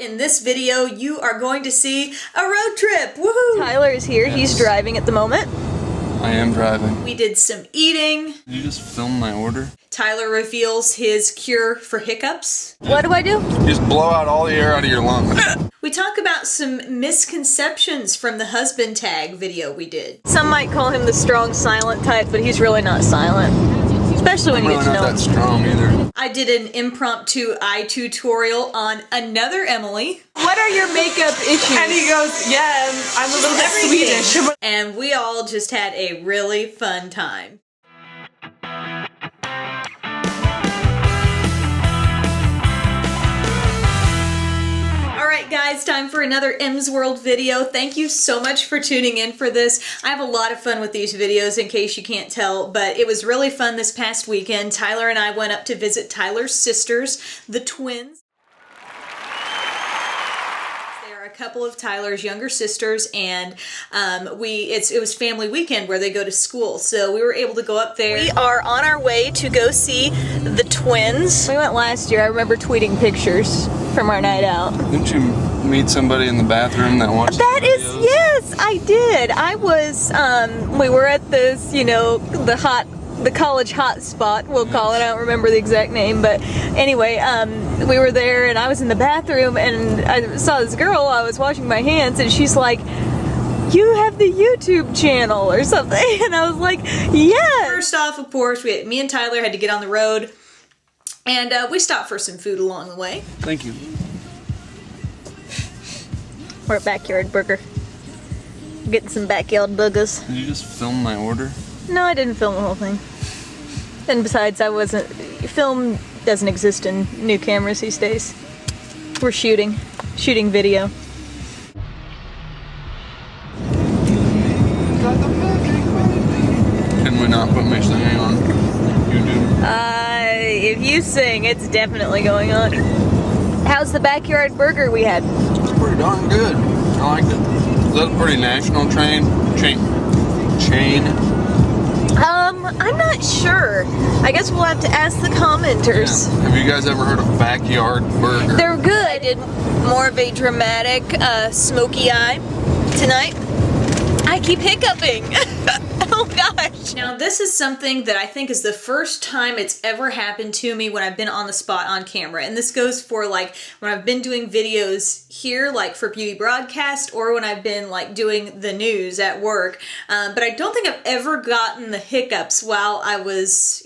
in this video, you are going to see a road trip. Woohoo! Tyler is here. Yes. He's driving at the moment. I am driving. We did some eating. Did you just film my order? Tyler reveals his cure for hiccups. Yeah. What do I do? Just blow out all the air out of your lungs. We talk about some misconceptions from the husband tag video we did. Some might call him the strong silent type, but he's really not silent. Especially when you get to know him. I'm not that strong either. I did an impromptu eye tutorial on another Emily. What are your makeup issues? And he goes, yeah, I'm a little bit Swedish. And we all just had a really fun time. Alright guys, time for another M's World video. Thank you so much for tuning in for this. I have a lot of fun with these videos in case you can't tell, but it was really fun this past weekend. Tyler and I went up to visit Tyler's sisters, the twins. They are a couple of Tyler's younger sisters, and it was family weekend where they go to school, so we were able to go up there. We are on our way to go see the twins. We went last year. I remember tweeting pictures from our night out. Didn't you meet somebody in the bathroom that watched that the videos? Yes, I did. I was, we were at this, you know, the college hot spot, we'll call it. I don't remember the exact name, but anyway, we were there and I was in the bathroom and I saw this girl, I was washing my hands, and she's like, "You have the YouTube channel," or something, and I was like, "Yeah." First off, of course, me and Tyler had to get on the road, and we stopped for some food along the way. Thank you. We're at Backyard Burger. Getting some backyard burgers. Did you just film my order? No, I didn't film the whole thing. And besides, film doesn't exist in new cameras these days. We're shooting video. Can we not put me singing on YouTube? If you sing, it's definitely going on. How's the Backyard Burger we had? It's pretty darn good. I liked it. Is that a pretty national chain? I'm not sure. I guess we'll have to ask the commenters. Yeah. Have you guys ever heard of Backyard Burger? They're good. I did more of a dramatic, smoky eye tonight. I keep hiccuping. Oh gosh. Now this is something that I think is the first time it's ever happened to me when I've been on the spot on camera. And this goes for like when I've been doing videos here, like for beauty broadcast, or when I've been like doing the news at work. But I don't think I've ever gotten the hiccups while I was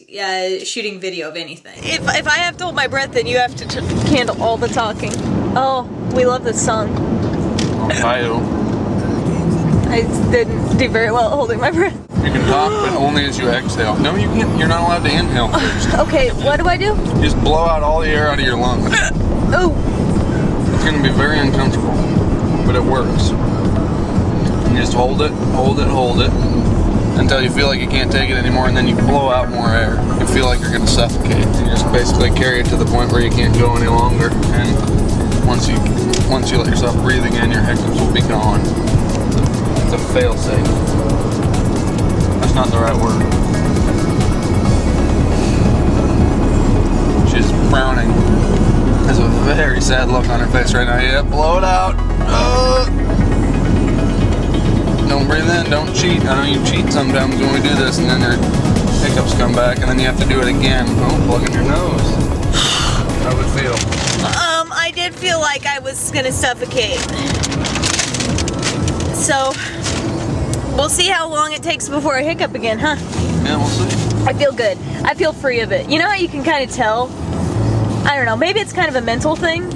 shooting video of anything. If I have to hold my breath, then you have to handle all the talking. Oh, we love this song. Ohio. I didn't do very well at holding my breath. You can talk, but only as you exhale. No, you can't. You're not allowed to inhale first. Okay, what do I do? Just blow out all the air out of your lungs. Oh. It's going to be very uncomfortable, but it works. And you just hold it, until you feel like you can't take it anymore, and then you blow out more air. You feel like you're going to suffocate. You just basically carry it to the point where you can't go any longer, and once you let yourself breathe again, your hiccups will be gone. It's a fail-safe. That's not the right word. She's frowning. Has a very sad look on her face right now. Yeah, blow it out. Don't breathe in, don't cheat. I know you cheat sometimes when we do this, and then your hiccups come back, and then you have to do it again. Oh, plug in your nose. How would it feel? I did feel like I was gonna suffocate. So, we'll see how long it takes before I hiccup again, huh? Yeah, we'll see. I feel good. I feel free of it. You know how you can kind of tell? I don't know, maybe it's kind of a mental thing,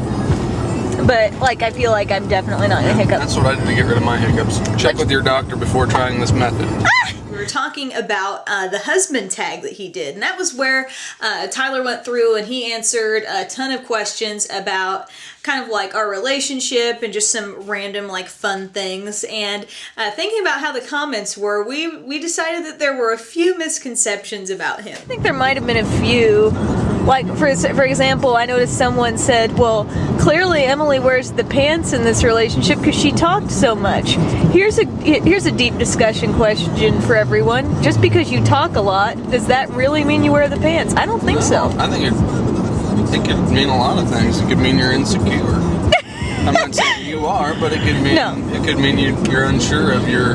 but like I feel like I'm definitely not gonna hiccup. That's what I did to get rid of my hiccups. Check with your doctor before trying this method. We were talking about the husband tag that he did, and that was where Tyler went through and he answered a ton of questions about kind of like our relationship and just some random like fun things. And thinking about how the comments were, we decided that there were a few misconceptions about him. I think there might have been a few. Like, for example, I noticed someone said, well, clearly Emily wears the pants in this relationship because she talked so much. Here's a deep discussion question for everyone. Just because you talk a lot, does that really mean you wear the pants? I don't think so. I think it could mean a lot of things. It could mean you're insecure. you are, but it could mean No. it could mean you're unsure of your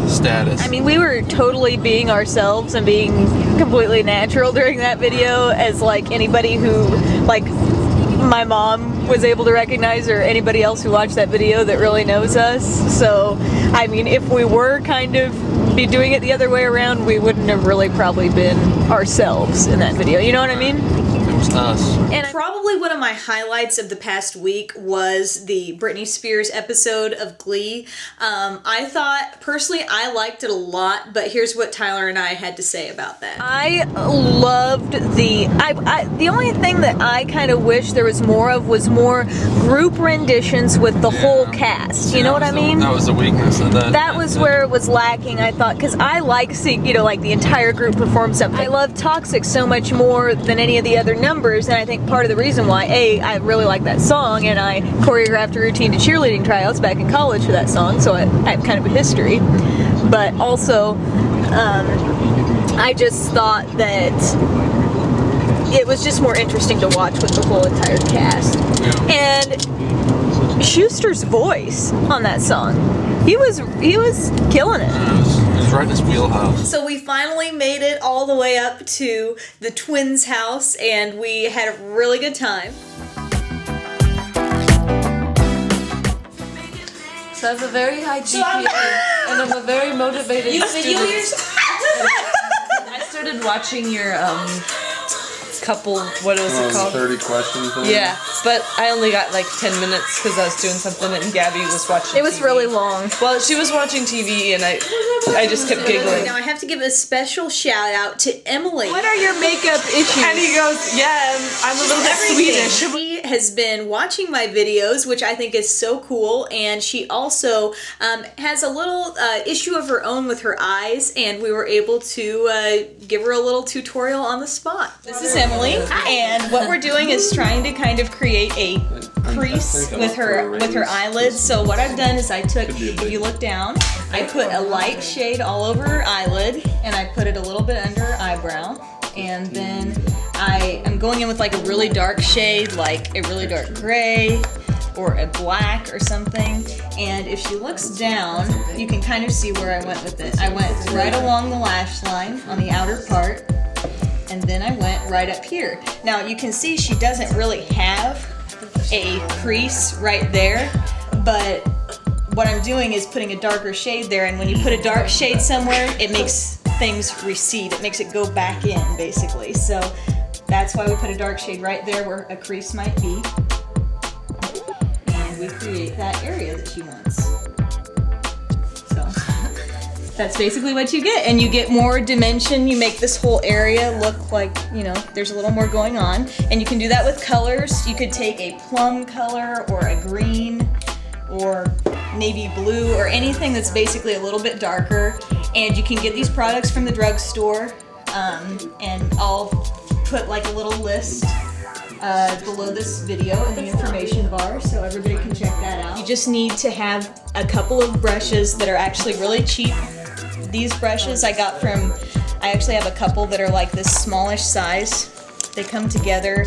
status. I mean, we were totally being ourselves and being completely natural during that video, as like anybody who, like, my mom was able to recognize, or anybody else who watched that video that really knows us. So, I mean, if we were kind of be doing it the other way around, we wouldn't have really probably been ourselves in that video. You know what I mean? It was us. And probably one of my highlights of the past week was the Britney Spears episode of Glee. I thought, personally, I liked it a lot, but here's what Tyler and I had to say about that. I loved the only thing that I kind of wish there was more of was more group renditions with the whole cast. You know what I mean? That was the weakness of that. That was where it was lacking, I thought, because I like seeing, you know, like the entire group perform something. I love Toxic so much more than any of the other numbers, and I think part of the reason why, I really like that song, and I choreographed a routine to cheerleading tryouts back in college for that song, so I have kind of a history. But also, I just thought that it was just more interesting to watch with the whole entire cast. And Schuster's voice on that song, he was killing it. It was right in his wheelhouse. So we finally made it all the way up to the twins' house, and we had a really good time. So I have a very high GPA, and I'm a very motivated student. I started watching your couple, what was it called? 30 questions. Yeah, but I only got like 10 minutes because I was doing something and Gabby was watching It was TV. really long. Well, she was watching TV and I just kept giggling. Now I have to give a special shout out to Emily. What are your makeup issues? And he goes, yeah, I'm a little bit Swedish. She has been watching my videos, which I think is so cool, and she also has a little issue of her own with her eyes, and we were able to give her a little tutorial on the spot. This is Emily, and what we're doing is trying to kind of create a crease with her eyelids. So what I've done is I took, if you look down, I put a light shade all over her eyelid, and I put it a little bit under her eyebrow, and then I am going in with like a really dark shade, like a really dark gray or a black or something. And if she looks down, you can kind of see where I went with it. I went right along the lash line on the outer part, and then I went right up here. Now you can see she doesn't really have a crease right there, but what I'm doing is putting a darker shade there, and when you put a dark shade somewhere, it makes things recede. It makes it go back in, basically. So that's why we put a dark shade right there where a crease might be. And we create that area that she wants. So that's basically what you get. And you get more dimension. You make this whole area look like, you know, there's a little more going on. And you can do that with colors. You could take a plum color or a green or navy blue or anything that's basically a little bit darker. And you can get these products from the drugstore. And I'll put like a little list below this video in the information bar so everybody can check that out. You just need to have a couple of brushes that are actually really cheap. These brushes I got from, I actually have a couple that are like this smallish size. They come together.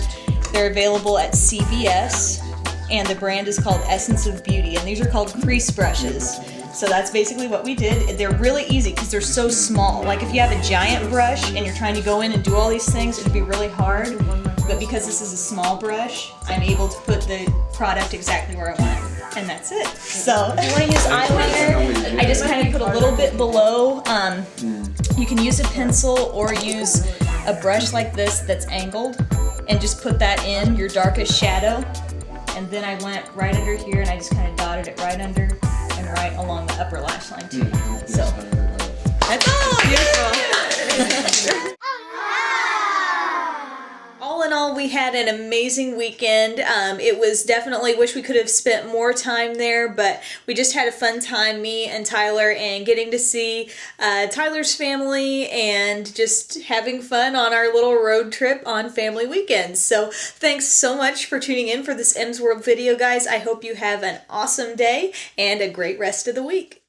They're available at CVS, and the brand is called Essence of Beauty, and these are called Crease brushes. So that's basically what we did. They're really easy because they're so small. Like if you have a giant brush and you're trying to go in and do all these things, it'd be really hard. But because this is a small brush, I'm able to put the product exactly where I want it. And that's it. So if you want to use eyeliner, I just kind of put a little bit below. You can use a pencil or use a brush like this that's angled and just put that in your darkest shadow. And then I went right under here and I just kind of dotted it right under and right along the upper lash line too. So that's all. Beautiful. All in all, we had an amazing weekend. It was definitely, wish we could have spent more time there, but we just had a fun time, me and Tyler, and getting to see Tyler's family and just having fun on our little road trip on family weekends. So thanks so much for tuning in for this M's World video, guys. I hope you have an awesome day and a great rest of the week.